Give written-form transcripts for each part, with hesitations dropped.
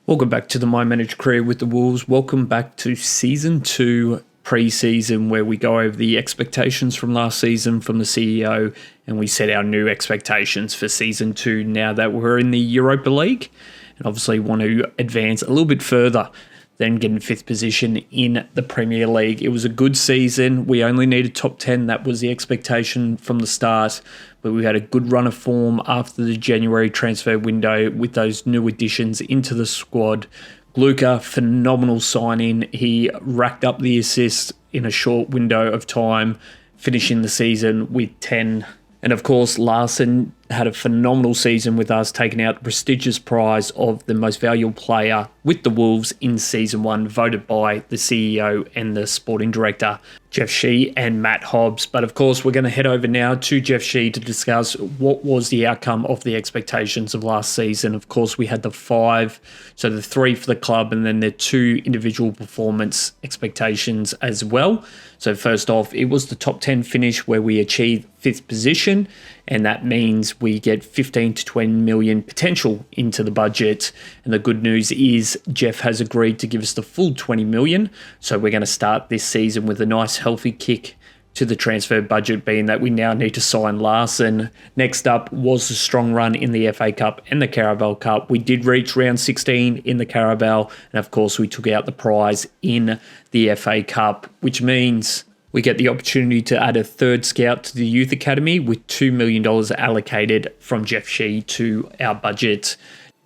Welcome back to the My Managed Career with the Wolves. Welcome back to Season 2 Preseason, where we go over the expectations from last season from the CEO and we set our new expectations for Season 2 now that we're in the Europa League and obviously want to advance a little bit further than getting 5th position in the Premier League. It was a good season. We only needed top 10. That was the expectation from the start. But we had a good run of form after the January transfer window with those new additions into the squad. Gluka, phenomenal signing. He racked up the assists in a short window of time, finishing the season with 10. And of course, Larsen had a phenomenal season with us, taking out the prestigious prize of the most valuable player with the Wolves in Season 1, voted by the CEO and the sporting director, Jeff Shee and Matt Hobbs. But of course, we're going to head over now to Jeff Shee to discuss what was the outcome of the expectations of last season. Of course, we had the 5, so the 3 for the club and then the 2 individual performance expectations as well. So first off, it was the top 10 finish where we achieved 5th position, and that means we get 15 to 20 million potential into the budget. And the good news is Jeff has agreed to give us the full 20 million. So we're going to start this season with a nice healthy kick to the transfer budget, being that we now need to sign Larsen. Next up was a strong run in the FA Cup and the Carabao Cup. We did reach round 16 in the Carabao, and of course we took out the prize in the FA Cup, which means we get the opportunity to add a 3rd scout to the youth academy with $2 million allocated from Jeff Shee to our budget.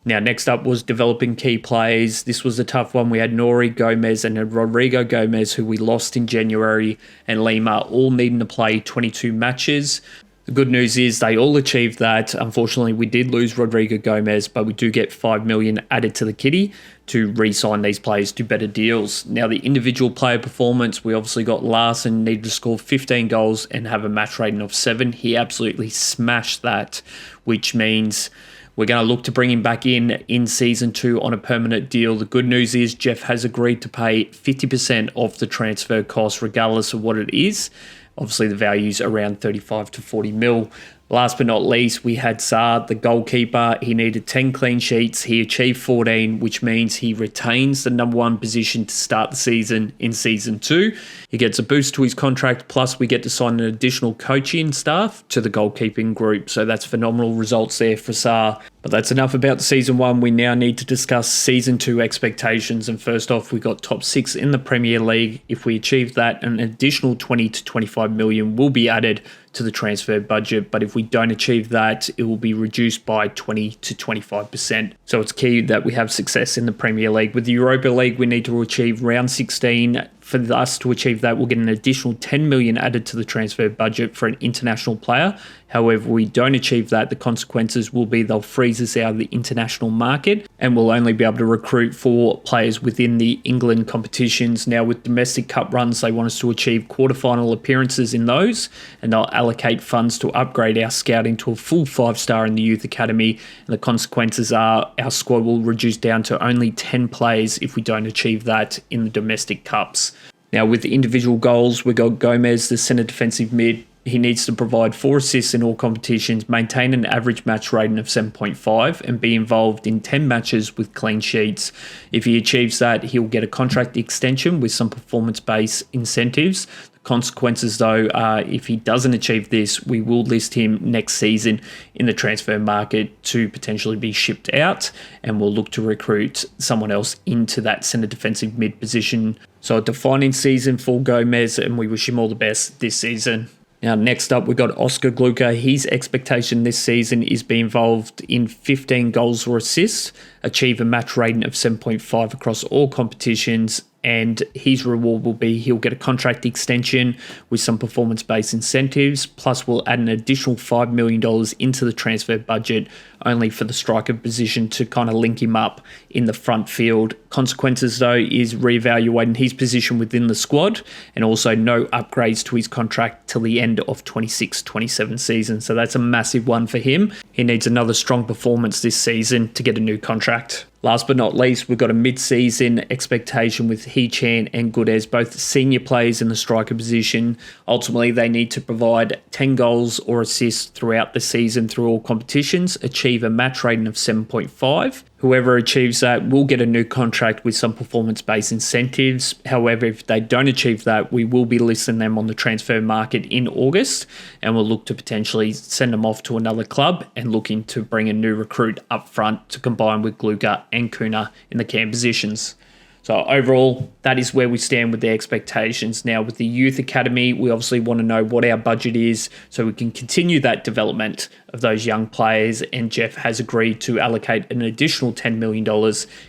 Now, next up was developing key players. This was a tough one. We had Nori Gomez and Rodrigo Gomez, who we lost in January, and Lima, all needing to play 22 matches. The good news is they all achieved that. Unfortunately, we did lose Rodrigo Gomez, but we do get $5 million added to the kitty to re-sign these players to better deals. Now, the individual player performance, we obviously got Larsen, needed to score 15 goals and have a match rating of 7. He absolutely smashed that, which means we're going to look to bring him back in Season 2 on a permanent deal. The good news is Jeff has agreed to pay 50% of the transfer cost, regardless of what it is. Obviously, the value's around 35 to 40 mil. Last but not least, we had Saad, the goalkeeper. He needed 10 clean sheets. He achieved 14, which means he retains the number 1 position to start the season in Season 2. He gets a boost to his contract, plus we get to sign an additional coaching staff to the goalkeeping group. So that's phenomenal results there for Saad. But that's enough about Season 1. We now need to discuss Season 2 expectations. And first off, we got top 6 in the Premier League. If we achieve that, an additional 20 to 25 million will be added to the transfer budget. But if we don't achieve that, it will be reduced by 20 to 25%. So it's key that we have success in the Premier League. With the Europa League, we need to achieve round 16. For us to achieve that, we'll get an additional 10 million added to the transfer budget for an international player. However, we don't achieve that, the consequences will be they'll freeze us out of the international market and we'll only be able to recruit for players within the England competitions. Now, with domestic cup runs, they want us to achieve quarterfinal appearances in those, and they'll allocate funds to upgrade our scouting to a full 5-star in the youth academy. And the consequences are our squad will reduce down to only 10 players if we don't achieve that in the domestic cups. Now, with the individual goals, we got Gomez, the centre defensive mid. He needs to provide 4 assists in all competitions, maintain an average match rating of 7.5, and be involved in 10 matches with clean sheets. If he achieves that, he'll get a contract extension with some performance-based incentives. The consequences, though, are if he doesn't achieve this, we will list him next season in the transfer market to potentially be shipped out, and we'll look to recruit someone else into that centre defensive mid position. So a defining season for Gomez, and we wish him all the best this season. Now, next up, we've got Oscar Gluka. His expectation this season is be involved in 15 goals or assists, achieve a match rating of 7.5 across all competitions, and his reward will be he'll get a contract extension with some performance-based incentives, plus we'll add an additional $5 million into the transfer budget only for the striker position to kind of link him up in the front field. Consequences, though, is reevaluating his position within the squad and also no upgrades to his contract till the end of 26-27 season. So that's a massive one for him. He needs another strong performance this season to get a new contract. Last but not least, we've got a mid-season expectation with Hee-Chan and Gudez, both senior players in the striker position. Ultimately, they need to provide 10 goals or assists throughout the season through all competitions, achieve a match rating of 7.5, Whoever achieves that will get a new contract with some performance-based incentives. However, if they don't achieve that, we will be listing them on the transfer market in August, and we'll look to potentially send them off to another club and looking to bring a new recruit up front to combine with Gluger and Kuna in the cam positions. So overall, that is where we stand with the expectations. Now, with the Youth Academy, we obviously want to know what our budget is so we can continue that development of those young players. And Jeff has agreed to allocate an additional $10 million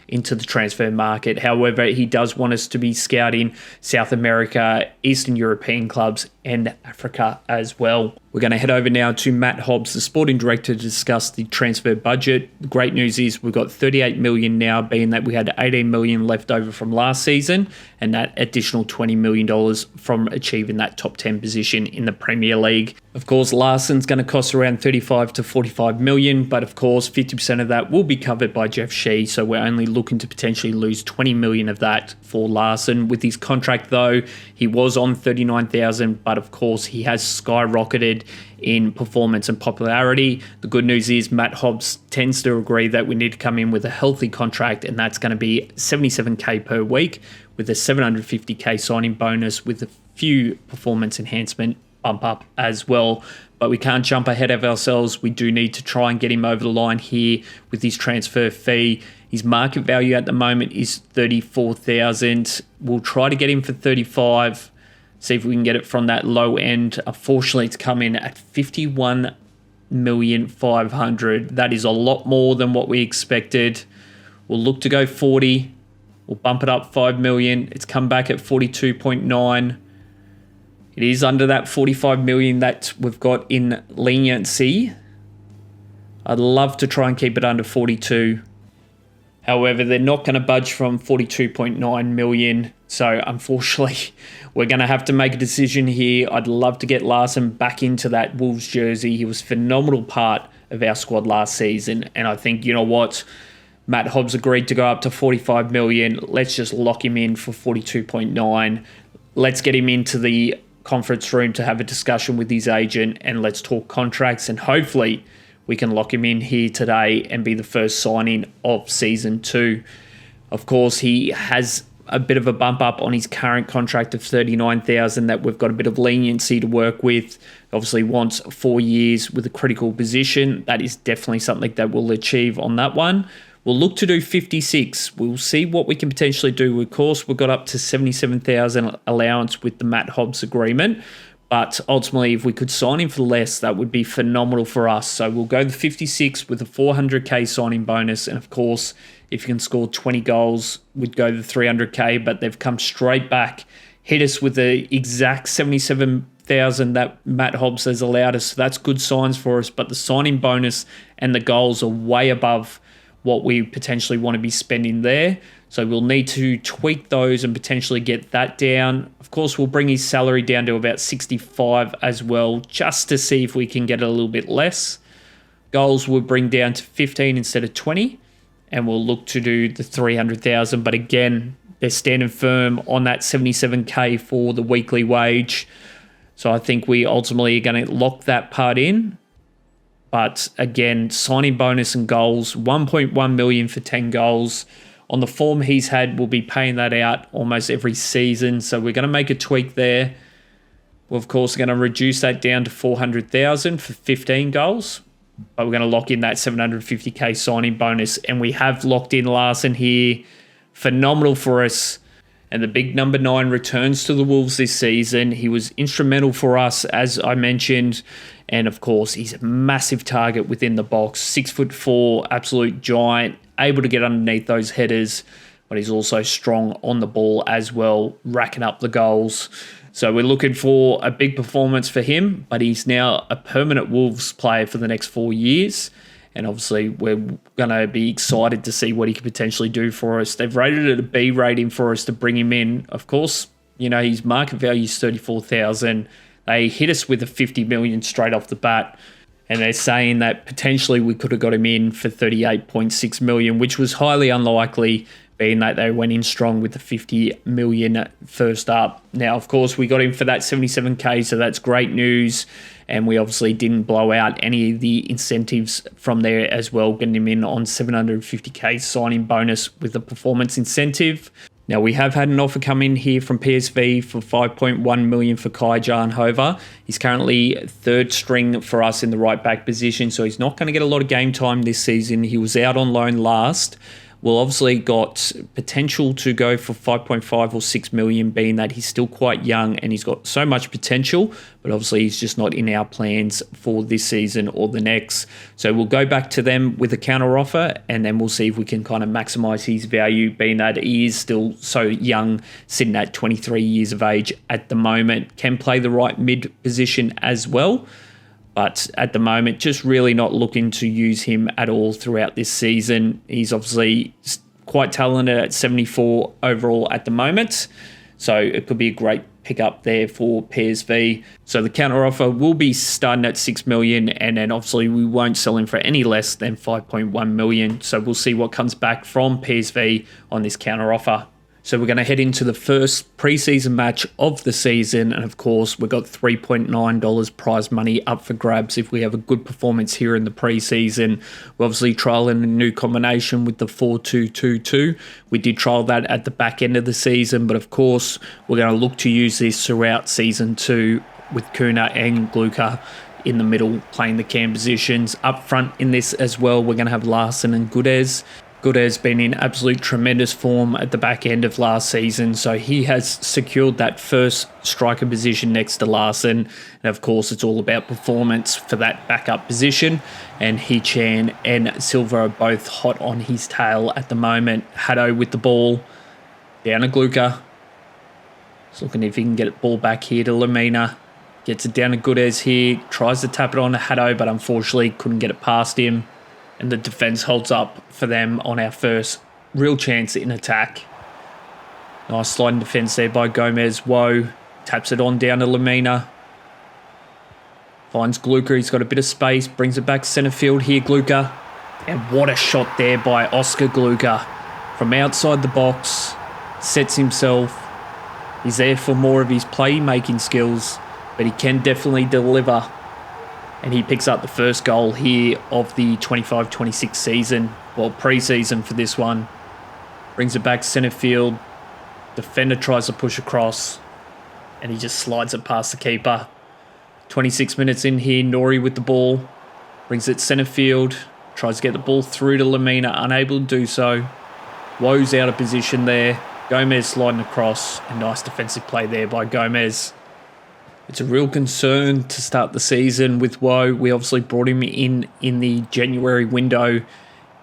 into the transfer market. However, he does want us to be scouting South America, Eastern European clubs, and Africa as well. We're going to head over now to Matt Hobbs, the sporting director, to discuss the transfer budget. The great news is we've got $38 million now, being that we had $18 million left over from last season, and that additional $20 million from achieving that top 10 position in the Premier League. Of course, Larsen's going to cost around $35 to $45 million, but of course, 50% of that will be covered by Jeff Shee, so we're only looking to potentially lose $20 million of that for Larsen. With his contract, though, he was on $39,000, but of course, he has skyrocketed in performance and popularity. The good news is Matt Hobbs tends to agree that we need to come in with a healthy contract, and that's going to be $77K per week with a $750K signing bonus with a few performance enhancement bump up as well. But we can't jump ahead of ourselves. We do need to try and get him over the line here with his transfer fee. His market value at the moment is $34,000. We'll try to get him for $35,000. See if we can get it from that low end. Unfortunately, it's come in at $51,500,000. That is a lot more than what we expected. We'll look to go 40. We'll bump it up $5 million. It's come back at 42.9. It is under that $45 million that we've got in leniency. I'd love to try and keep it under 42. However, they're not going to budge from 42.9 million. So unfortunately, we're going to have to make a decision here. I'd love to get Larsen back into that Wolves jersey. He was a phenomenal part of our squad last season. And I think, you know what? Matt Hobbs agreed to go up to 45 million. Let's just lock him in for 42.9. Let's get him into the conference room to have a discussion with his agent, and let's talk contracts, and hopefully we can lock him in here today and be the first signing of season 2. Of course, he has a bit of a bump up on his current contract of $39,000 that we've got a bit of leniency to work with. Obviously wants 4 years with a critical position. That is definitely something that we'll achieve on that one. We'll look to do 56. We'll see what we can potentially do. Of course, we've got up to 77,000 allowance with the Matt Hobbs agreement. But ultimately, if we could sign him for less, that would be phenomenal for us. So we'll go the 56 with a $400K signing bonus. And of course, if you can score 20 goals, we'd go the $300K. But they've come straight back, hit us with the exact 77,000 that Matt Hobbs has allowed us. So that's good signs for us. But the signing bonus and the goals are way above what we potentially want to be spending there. So we'll need to tweak those and potentially get that down. Of course, we'll bring his salary down to about 65 as well, just to see if we can get a little bit less. Goals we'll bring down to 15 instead of 20, and we'll look to do the 300,000. But again, they're standing firm on that 77K for the weekly wage. So I think we ultimately are going to lock that part in. But again, signing bonus and goals, 1.1 million for 10 goals. On the form he's had, we'll be paying that out almost every season. So we're going to make a tweak there. We're, of course, going to reduce that down to 400,000 for 15 goals. But we're going to lock in that 750K signing bonus. And we have locked in Larsen here. Phenomenal for us. And the big number 9 returns to the Wolves this season. He was instrumental for us, as I mentioned. And of course, he's a massive target within the box. 6'4", absolute giant, able to get underneath those headers. But he's also strong on the ball as well, racking up the goals. So we're looking for a big performance for him. But he's now a permanent Wolves player for the next 4 years. And obviously, we're going to be excited to see what he could potentially do for us. They've rated it a B rating for us to bring him in. Of course, you know, his market value is $34,000. They hit us with a $50 million straight off the bat. And they're saying that potentially we could have got him in for $38.6 million, which was highly unlikely being that they went in strong with the 50 million first up. Now, of course, we got him for that 77k, so that's great news. And we obviously didn't blow out any of the incentives from there as well, getting him in on 750k signing bonus with the performance incentive. Now, we have had an offer come in here from PSV for 5.1 million for Kai-Jan Hover. He's currently third string for us in the right back position, so he's not going to get a lot of game time this season. He was out on loan last. Well, obviously got potential to go for 5.5 or 6 million, being that he's still quite young and he's got so much potential, but obviously he's just not in our plans for this season or the next. So we'll go back to them with a counter offer, and then we'll see if we can kind of maximize his value, being that he is still so young, sitting at 23 years of age at the moment. Can play the right mid position as well. But at the moment, just really not looking to use him at all throughout this season. He's obviously quite talented at 74 overall at the moment. So it could be a great pickup there for PSV. So the counter offer will be starting at 6 million, and then obviously we won't sell him for any less than 5.1 million. So we'll see what comes back from PSV on this counter offer. So we're going to head into the first preseason match of the season, and of course we've got $3.9 prize money up for grabs if we have a good performance here in the preseason. We're obviously trialling a new combination with the 4-2-2-2. We did trial that at the back end of the season, but of course we're going to look to use this throughout season 2 with Kuna and Gluka in the middle playing the cam positions. Up front in this as well, we're going to have Larsen and Gudez. Gudez been in absolute tremendous form at the back end of last season, so he has secured that first striker position next to Larsen. And of course, it's all about performance for that backup position. And Hechan and Silva are both hot on his tail at the moment. Haddo with the ball, down to Gluka. He's looking if he can get it ball back here to Lamina. Gets it down to Gudez here, tries to tap it on to Haddo, but unfortunately couldn't get it past him. And the defence holds up for them on our first real chance in attack. Nice sliding defence there by Gomez. Whoa. Taps it on down to Lamina. Finds Gluka. He's got a bit of space. Brings it back centre field here, Gluka. And what a shot there by Oscar Gluka. From outside the box. Sets himself. He's there for more of his playmaking skills, but he can definitely deliver. And he picks up the first goal here of the 25-26 season. Well, pre-season for this one. Brings it back centre field. Defender tries to push across. And he just slides it past the keeper. 26 minutes in here. Nori with the ball. Brings it centre field. Tries to get the ball through to Lamina. Unable to do so. Woe's out of position there. Gomez sliding across. A nice defensive play there by Gomez. It's a real concern to start the season with Woe. We obviously brought him in the January window,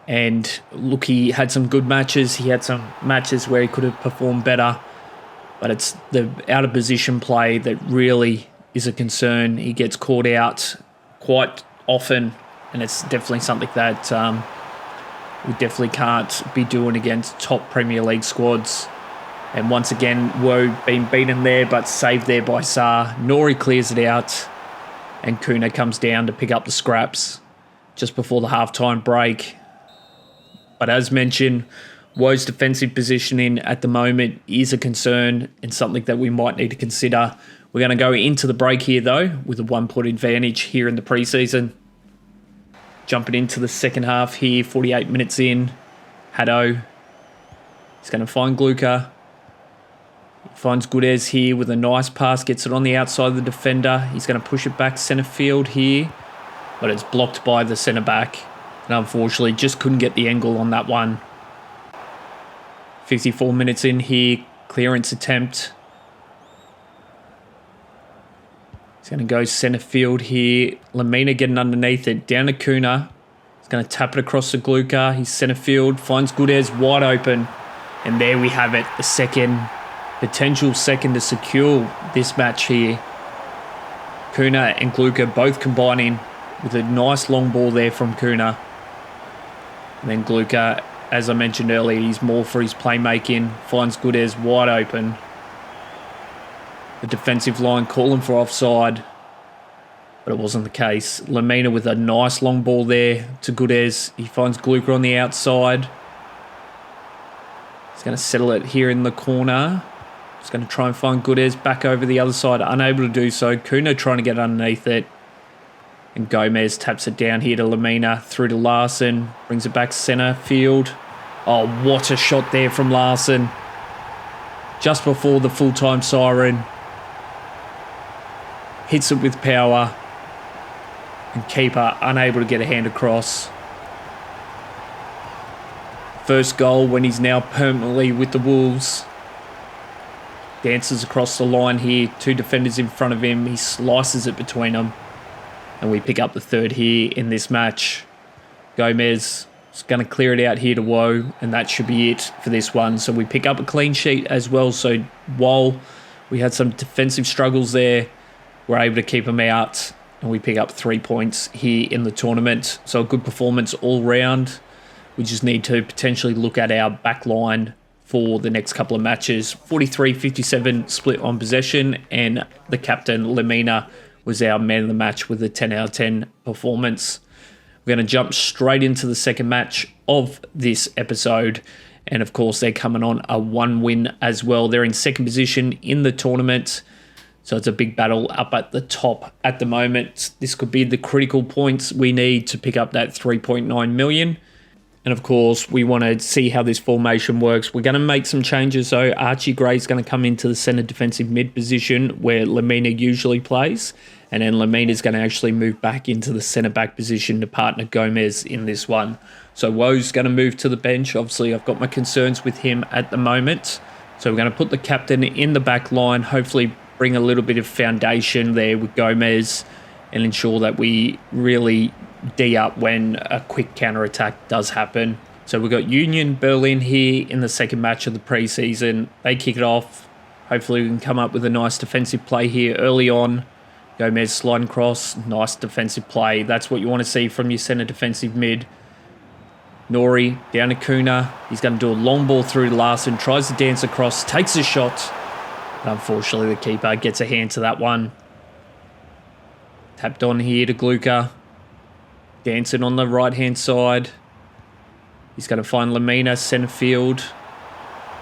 and look, he had some good matches. He had some matches where he could have performed better, but it's the out of position play that really is a concern. He gets caught out quite often, and it's definitely something that we definitely can't be doing against top Premier League squads. And once again, Woe being beaten there, but saved there by Sarr. Nori clears it out, and Kuna comes down to pick up the scraps just before the halftime break. But as mentioned, Woe's defensive positioning at the moment is a concern and something that we might need to consider. We're going to go into the break here, though, with a 1 point advantage here in the preseason. Jumping into the second half here, 48 minutes in. Haddo. He's going to find Gluka. Finds Gudez here with a nice pass, gets it on the outside of the defender. He's going to push it back centre field here, but it's blocked by the centre back. And unfortunately, just couldn't get the angle on that one. 54 minutes in here, clearance attempt. He's going to go centre field here. Lamina getting underneath it, down to Kuna. He's going to tap it across to Gluka. He's centre field, finds Gudez wide open. And there we have it, the potential second to secure this match here. Kuna and Gluka both combining with a nice long ball there from Kuna. And then Gluka, as I mentioned earlier, he's more for his playmaking. Finds Gudez wide open. The defensive line calling for offside, but it wasn't the case. Lamina with a nice long ball there to Gudez. He finds Gluka on the outside. He's going to settle it here in the corner. He's going to try and find Gudez back over the other side. Unable to do so. Kuna trying to get underneath it. And Gomez taps it down here to Lemina. Through to Larsen. Brings it back centre field. Oh, what a shot there from Larsen. Just before the full-time siren. Hits it with power. And keeper unable to get a hand across. First goal when he's now permanently with the Wolves. Dances across the line here. 2 defenders in front of him. He slices it between them. And we pick up the third here in this match. Gomez is going to clear it out here to Woe. And that should be it for this one. So we pick up a clean sheet as well. So while we had some defensive struggles there, we're able to keep them out. And we pick up 3 points here in the tournament. So a good performance all round. We just need to potentially look at our back line for the next couple of matches. 43-57 split on possession, and the captain, Lemina, was our man of the match with a 10 out of 10 performance. We're going to jump straight into the second match of this episode, and of course they're coming on a 1 win as well. They're in second position in the tournament, so it's a big battle up at the top at the moment. This could be the critical points we need to pick up that 3.9 million. And of course, we want to see how this formation works. We're going to make some changes. So Archie Gray is going to come into the centre defensive mid position where Lemina usually plays. And then Lemina is going to actually move back into the centre back position to partner Gomez in this one. So Woe's going to move to the bench. Obviously, I've got my concerns with him at the moment. So we're going to put the captain in the back line. Hopefully bring a little bit of foundation there with Gomez and ensure that we really D up when a quick counter-attack does happen. So we've got Union Berlin here in the second match of the preseason. They kick it off. Hopefully we can come up with a nice defensive play here early on. Gomez sliding across. Nice defensive play. That's what you want to see from your centre defensive mid. Nori down to Kuna. He's going to do a long ball through to Larsen. Tries to dance across. Takes a shot. But unfortunately the keeper gets a hand to that one. Tapped on here to Glucker. Dancing on the right-hand side. He's going to find Lemina, centre field.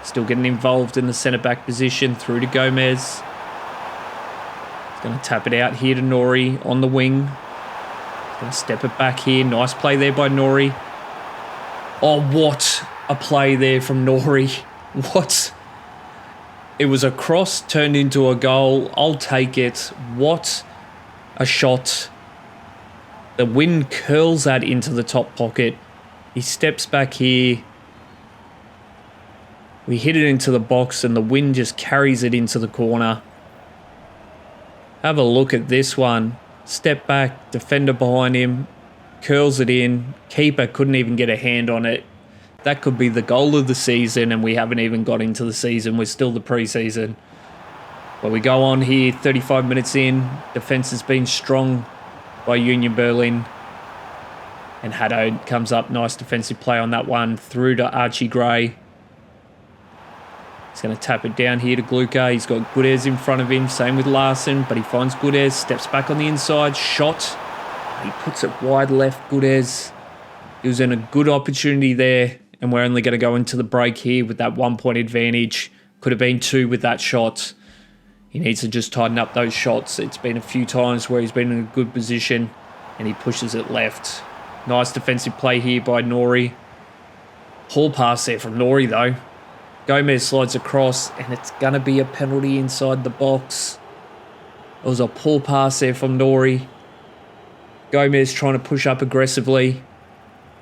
Still getting involved in the centre-back position. Through to Gomez. He's going to tap it out here to Nori on the wing. He's going to step it back here. Nice play there by Nori. Oh, what a play there from Nori. What? It was a cross turned into a goal. I'll take it. What a shot. The wind curls that into the top pocket. He steps back here. We hit it into the box and the wind just carries it into the corner. Have a look at this one. Step back, defender behind him, curls it in. Keeper couldn't even get a hand on it. That could be the goal of the season and we haven't even got into the season. We're still the preseason. But we go on here, 35 minutes in. Defence has been strong by Union Berlin. And Haddo comes up. Nice defensive play on that one. Through to Archie Gray. He's going to tap it down here to Glucker. He's got Gudez in front of him. Same with Larsen. But he finds Gudez. Steps back on the inside. Shot. He puts it wide left, Gudez. He was in a good opportunity there. And we're only going to go into the break here with that 1 point advantage. Could have been 2 with that shot. He needs to just tighten up those shots. It's been a few times where he's been in a good position and he pushes it left. Nice defensive play here by Nori. Poor pass there from Nori though. Gomez slides across and it's going to be a penalty inside the box. It was a poor pass there from Nori. Gomez trying to push up aggressively.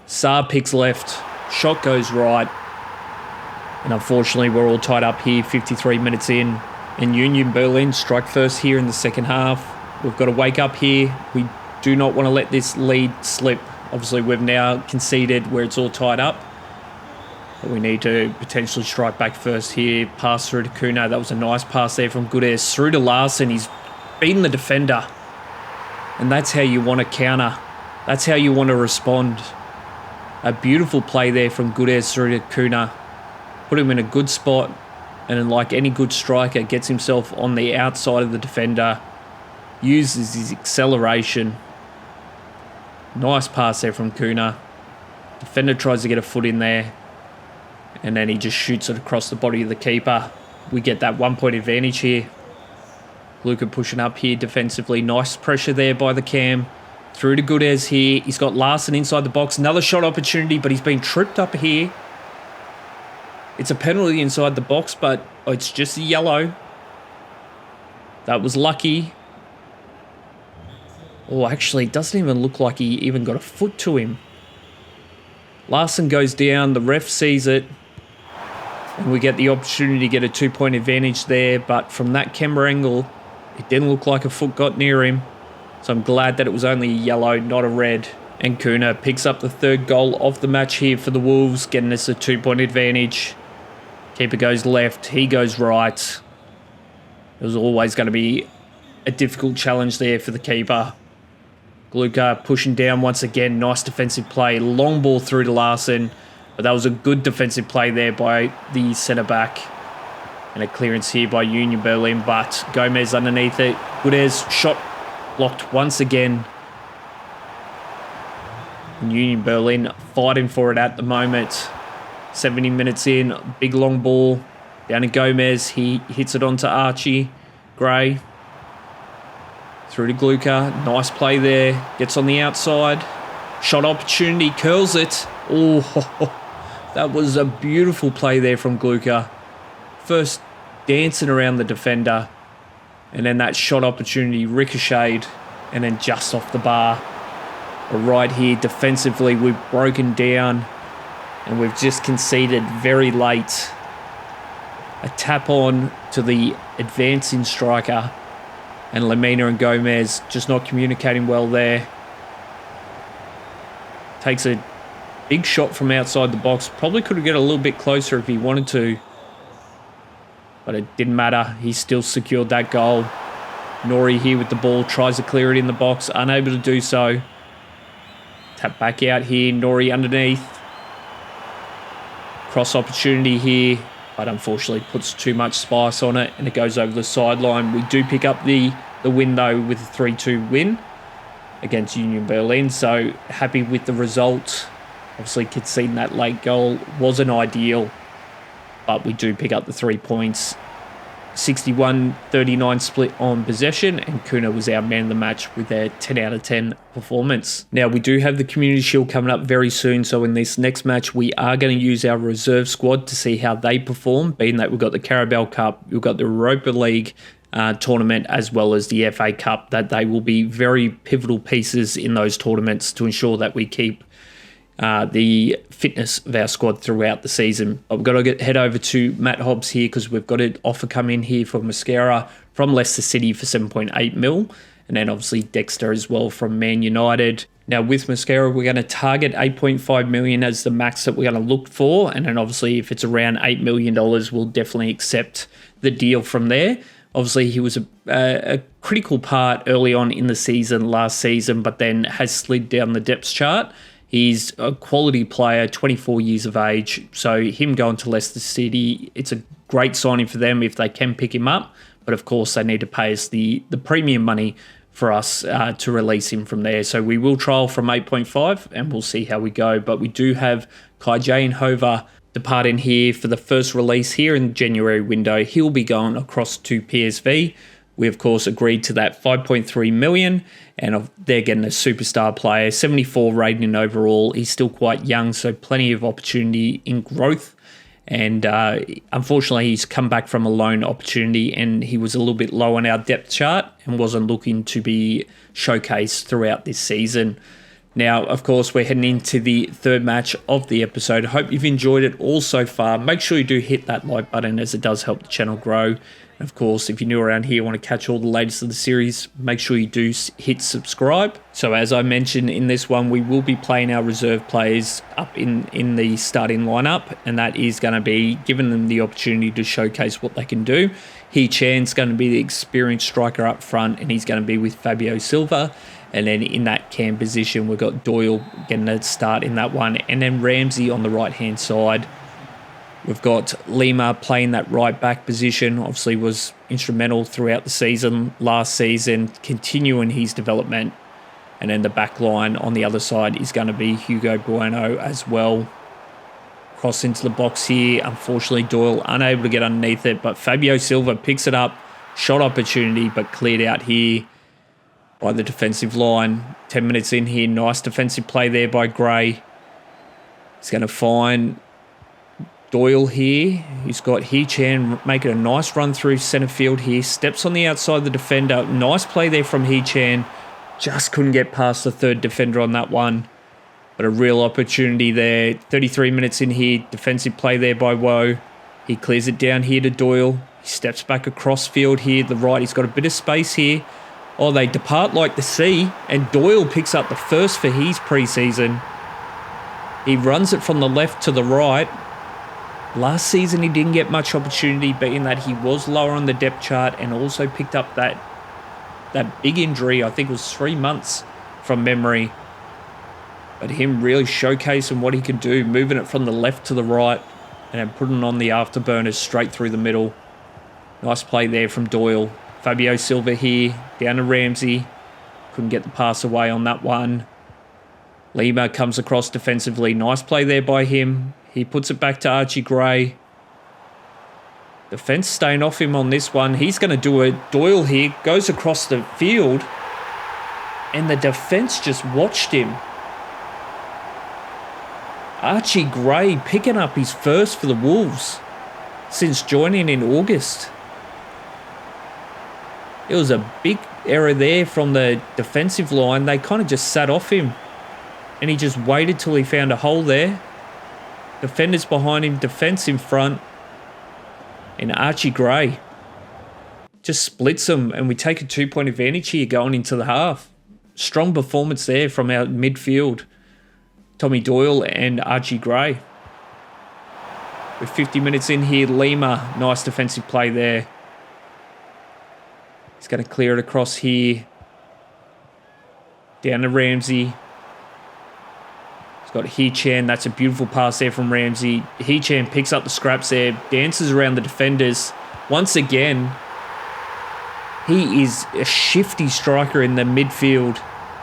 Saar picks left. Shot goes right. And unfortunately we're all tied up here 53 minutes in. And Union Berlin strike first here in the second half. We've got to wake up here. We do not want to let this lead slip. Obviously, we've now conceded where it's all tied up. But we need to potentially strike back first here. Pass through to Kuna. That was a nice pass there from Gudez. Through to Larsen. He's beaten the defender. And that's how you want to counter. That's how you want to respond. A beautiful play there from Gudez through to Kuna. Put him in a good spot. And then, like any good striker, gets himself on the outside of the defender. Uses his acceleration. Nice pass there from Kuna. Defender tries to get a foot in there. And then he just shoots it across the body of the keeper. We get that 1 point advantage here. Luca pushing up here defensively. Nice pressure there by the cam. Through to Goodez here. He's got Larsen inside the box. Another shot opportunity, but he's been tripped up here. It's a penalty inside the box, but it's just a yellow. That was lucky. Oh, actually, it doesn't even look like he even got a foot to him. Larsen goes down. The ref sees it. And we get the opportunity to get a 2 point advantage there. But from that camera angle, it didn't look like a foot got near him. So I'm glad that it was only a yellow, not a red. And Kuna picks up the third goal of the match here for the Wolves, getting us a 2 point advantage. Keeper goes left, he goes right. It was always going to be a difficult challenge there for the keeper. Gluka pushing down once again. Nice defensive play. Long ball through to Larsen. But that was a good defensive play there by the centre-back. And a clearance here by Union Berlin. But Gomez underneath it. Gudez shot blocked once again. And Union Berlin fighting for it at the moment. 70 minutes in. Big long ball. Down to Gomez. He hits it onto Archie Gray. Through to Gluka. Nice play there. Gets on the outside. Shot opportunity. Curls it. Oh, that was a beautiful play there from Gluka. First dancing around the defender. And then that shot opportunity ricocheted. And then just off the bar. But right here, defensively, we've broken down. And we've just conceded very late. A tap on to the advancing striker. And Lamina and Gomez just not communicating well there. Takes a big shot from outside the box. Probably could have got a little bit closer if he wanted to. But it didn't matter. He still secured that goal. Nori here with the ball. Tries to clear it in the box. Unable to do so. Tap back out here. Nori underneath. Cross opportunity here. But unfortunately puts too much spice on it. And it goes over the sideline. We do pick up the win though with a 3-2 win against Union Berlin. So happy with the result. Obviously conceding that late goal wasn't ideal, but we do pick up the 3 points. 61-39 split on possession, and Kuna was our man of the match with their 10 out of 10 performance. Now, we do have the Community Shield coming up very soon, so in this next match, we are going to use our reserve squad to see how they perform, being that we've got the Carabao Cup, we've got the Europa League tournament, as well as the FA Cup, that they will be very pivotal pieces in those tournaments to ensure that we keep the fitness of our squad throughout the season. I've got to head over to Matt Hobbs here because we've got an offer come in here for Mascara from Leicester City for 7.8 mil, and then obviously Dexter as well from Man United. Now with Mascara, we're going to target 8.5 million as the max that we're going to look for, and then obviously if it's around $8 million, we'll definitely accept the deal from there. Obviously, he was a critical part early on in the season, last season, but then has slid down the depth chart. He's a quality player, 24 years of age. So him going to Leicester City, it's a great signing for them if they can pick him up. But of course, they need to pay us the premium money for us to release him from there. So we will trial from 8.5 and we'll see how we go. But we do have Kai Jane Hover departing here for the first release here in the January window. He'll be going across to PSV. We, of course, agreed to that 5.3 million, and they're getting a superstar player, 74 rating overall. He's still quite young, so plenty of opportunity in growth. And unfortunately, he's come back from a loan opportunity, and he was a little bit low on our depth chart and wasn't looking to be showcased throughout this season. Now, of course, we're heading into the third match of the episode. I hope you've enjoyed it all so far. Make sure you do hit that like button as it does help the channel grow. And of course, if you're new around here, want to catch all the latest of the series, make sure you do hit subscribe. So as I mentioned in this one, we will be playing our reserve players up in the starting lineup, and that is going to be giving them the opportunity to showcase what they can do. He Chan's going to be the experienced striker up front, and he's going to be with Fabio Silva. And then in that cam position, we've got Doyle getting a start in that one, and then Ramsey on the right-hand side. We've got Lima playing that right back position, obviously was instrumental throughout the season, last season, continuing his development. And then the back line on the other side is going to be Hugo Bueno as well. Cross into the box here. Unfortunately, Doyle unable to get underneath it, but Fabio Silva picks it up. Shot opportunity, but cleared out here by the defensive line. 10 minutes in here. Nice defensive play there by Gray. He's going to find Doyle here. He's got Hee-Chan making a nice run through centre field here. Steps on the outside of the defender. Nice play there from Hee-Chan. Just couldn't get past the third defender on that one. But a real opportunity there. 33 minutes in here. Defensive play there by Woe. He clears it down here to Doyle. He steps back across field here. The right, he's got a bit of space here. Oh, they depart like the sea. And Doyle picks up the first for his preseason. He runs it from the left to the right. Last season, he didn't get much opportunity, but in that he was lower on the depth chart and also picked up that big injury. I think it was 3 months from memory. But him really showcasing what he can do, moving it from the left to the right and then putting on the afterburners straight through the middle. Nice play there from Doyle. Fabio Silva here, down to Ramsey. Couldn't get the pass away on that one. Lima comes across defensively. Nice play there by him. He puts it back to Archie Gray. Defense staying off him on this one. He's going to do it. Doyle here goes across the field. And the defense just watched him. Archie Gray picking up his first for the Wolves since joining in August. It was a big error there from the defensive line. They kind of just sat off him. And he just waited till he found a hole there. Defenders behind him, defense in front. And Archie Gray just splits them. And we take a 2-point advantage here going into the half. Strong performance there from our midfield. Tommy Doyle and Archie Gray. With 50 minutes in here, Lima, nice defensive play there. He's going to clear it across here. Down to Ramsey. He's got Hee-Chan. That's a beautiful pass there from Ramsey. Hee-Chan picks up the scraps there, dances around the defenders. Once again, he is a shifty striker in the midfield.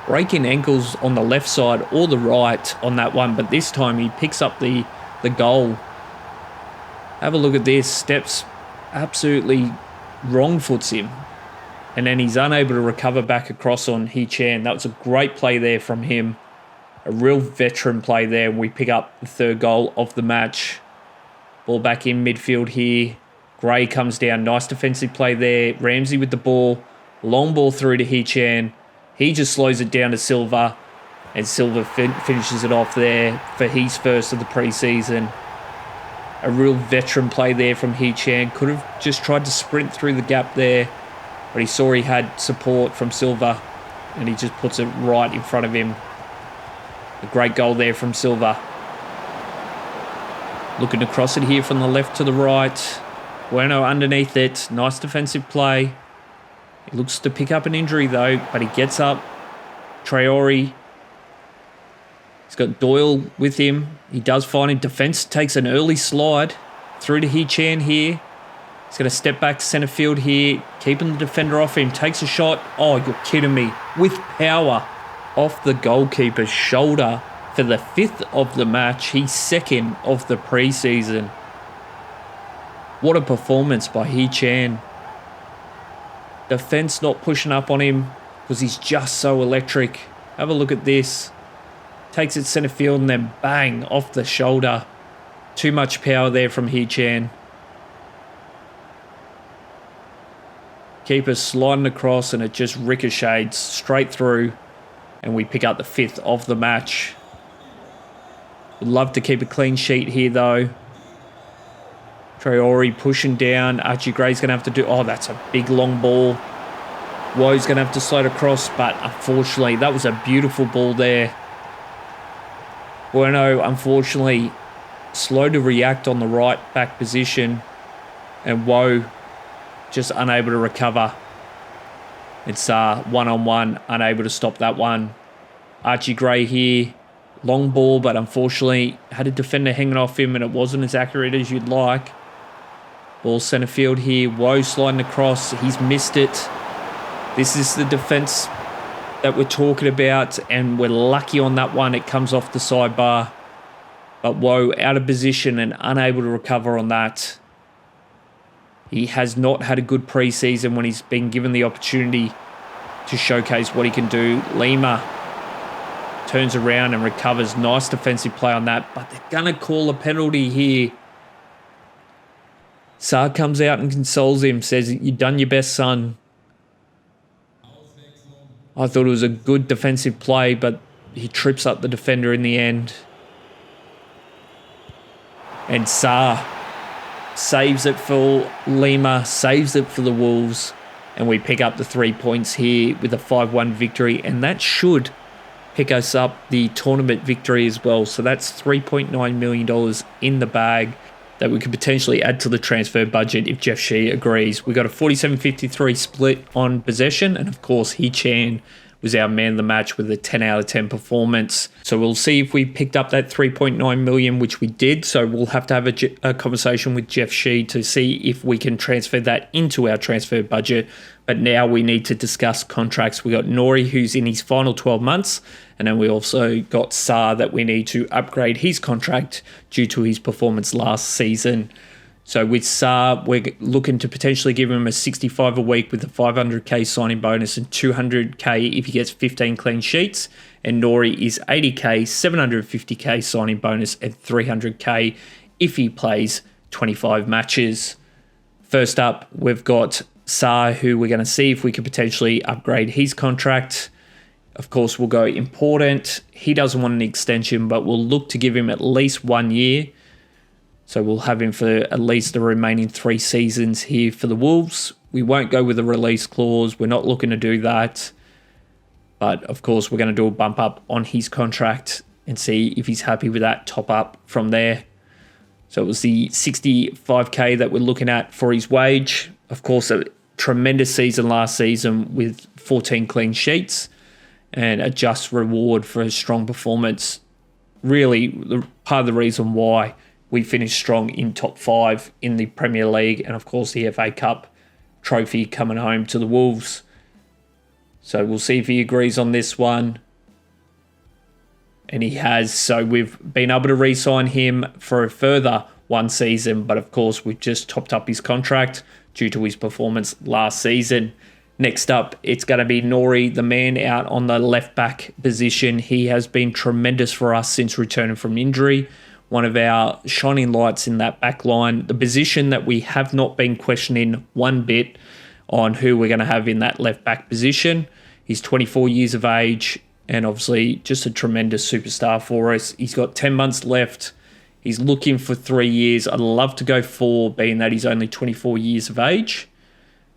Breaking ankles on the left side or the right on that one, but this time he picks up the goal. Have a look at this. Steps absolutely wrong foots him. And then he's unable to recover back across on Hee-Chan. That was a great play there from him. A real veteran play there. We pick up the third goal of the match. Ball back in midfield here. Gray comes down. Nice defensive play there. Ramsey with the ball. Long ball through to Hee-Chan. He just slows it down to Silva. And Silva finishes it off there for his first of the preseason. A real veteran play there from Hee-Chan. Could have just tried to sprint through the gap there. But he saw he had support from Silva. And he just puts it right in front of him. A great goal there from Silva. Looking to cross it here from the left to the right. Bueno underneath it. Nice defensive play. He looks to pick up an injury though, but he gets up. Traore. He's got Doyle with him. He does find him. Defense takes an early slide through to Hee-Chan here. He's going to step back centre field here, keeping the defender off him. Takes a shot. Oh, you're kidding me. With power off the goalkeeper's shoulder for the 5th of the match. He's 2nd of the preseason. What a performance by Hee-Chan. Defense not pushing up on him because he's just so electric. Have a look at this. Takes it centre field and then bang, off the shoulder. Too much power there from Hee-Chan. Keeper sliding across and it just ricochets straight through. And we pick up the 5th of the match. Would love to keep a clean sheet here though. Traore pushing down. Archie Gray's going to have to do... Oh, that's a big long ball. Woe's going to have to slide across, but unfortunately, that was a beautiful ball there. Bueno, unfortunately, slow to react on the right back position. And Woe just unable to recover. It's one-on-one, unable to stop that one. Archie Gray here. Long ball, but unfortunately had a defender hanging off him and it wasn't as accurate as you'd like. Ball centre field here. Woe sliding across. He's missed it. This is the defence that we're talking about, and we're lucky on that one. It comes off the sidebar. But Woe out of position and unable to recover on that. He has not had a good preseason when he's been given the opportunity to showcase what he can do. Lima turns around and recovers. Nice defensive play on that, but they're going to call a penalty here. Saar comes out and consoles him, says, "You've done your best, son." I thought it was a good defensive play, but he trips up the defender in the end. And Saar saves it for Lima, saves it for the Wolves, and we pick up the 3 points here with a 5-1 victory, and that should pick us up the tournament victory as well. So that's $3.9 million in the bag that we could potentially add to the transfer budget if Jeff Shee agrees. We got a 47-53 split on possession, and of course Hee-Chan was our man of the match with a 10 out of 10 performance. So we'll see if we picked up that 3.9 million, which we did. So we'll have to have a conversation with Jeff Shee to see if we can transfer that into our transfer budget. But now we need to discuss contracts. We got Nori, who's in his final 12 months. And then we also got Saar that we need to upgrade his contract due to his performance last season. So with Saar, we're looking to potentially give him a 65 a week with a 500k signing bonus and 200k if he gets 15 clean sheets. And Nori is 80k, 750k signing bonus and 300k if he plays 25 matches. First up, we've got Saar, who we're going to see if we could potentially upgrade his contract. Of course, we'll go important. He doesn't want an extension, but we'll look to give him at least 1 year. So we'll have him for at least the remaining 3 seasons here for the Wolves. We won't go with a release clause. We're not looking to do that. But of course, we're going to do a bump up on his contract and see if he's happy with that top up from there. So it was the 65k that we're looking at for his wage. Of course, a tremendous season last season with 14 clean sheets and a just reward for a strong performance. Really, part of the reason why we finished strong in top 5 in the Premier League and, of course, the FA Cup trophy coming home to the Wolves. So we'll see if he agrees on this one. And he has. So we've been able to re-sign him for a further 1 season. But, of course, we've just topped up his contract due to his performance last season. Next up, it's going to be Nori, the man out on the left-back position. He has been tremendous for us since returning from injury. One of our shining lights in that back line, the position that we have not been questioning one bit on who we're going to have in that left back position. He's 24 years of age and obviously just a tremendous superstar for us. He's got 10 months left. He's looking for 3 years. I'd love to go 4, being that he's only 24 years of age.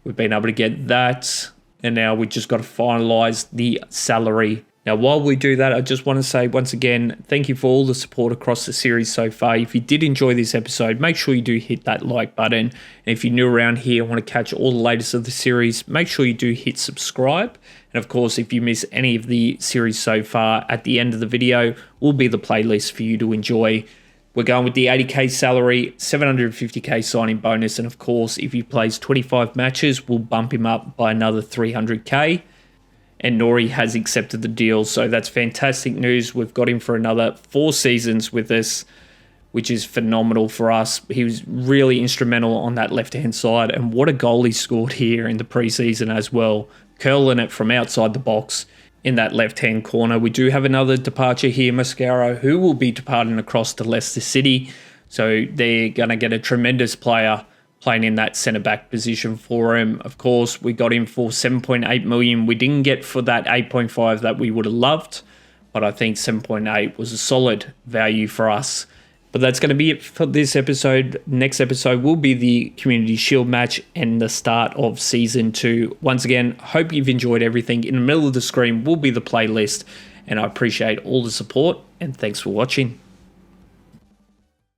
We've been able to get that, and now we've just got to finalise the salary. Now, while we do that, I just want to say once again, thank you for all the support across the series so far. If you did enjoy this episode, make sure you do hit that like button. And if you're new around here and want to catch all the latest of the series, make sure you do hit subscribe. And of course, if you miss any of the series so far, at the end of the video will be the playlist for you to enjoy. We're going with the 80k salary, 750k signing bonus. And of course, if he plays 25 matches, we'll bump him up by another 300k. And Nori has accepted the deal, so that's fantastic news. We've got him for another 4 seasons with us, which is phenomenal for us. He was really instrumental on that left-hand side, and what a goal he scored here in the preseason as well, curling it from outside the box in that left-hand corner. We do have another departure here, Mascaro, who will be departing across to Leicester City, so they're going to get a tremendous player playing in that centre-back position for him. Of course, we got him for 7.8 million. We didn't get for that 8.5 that we would have loved, but I think 7.8 was a solid value for us. But that's going to be it for this episode. Next episode will be the Community Shield match and the start of Season 2. Once again, hope you've enjoyed everything. In the middle of the screen will be the playlist, and I appreciate all the support, and thanks for watching.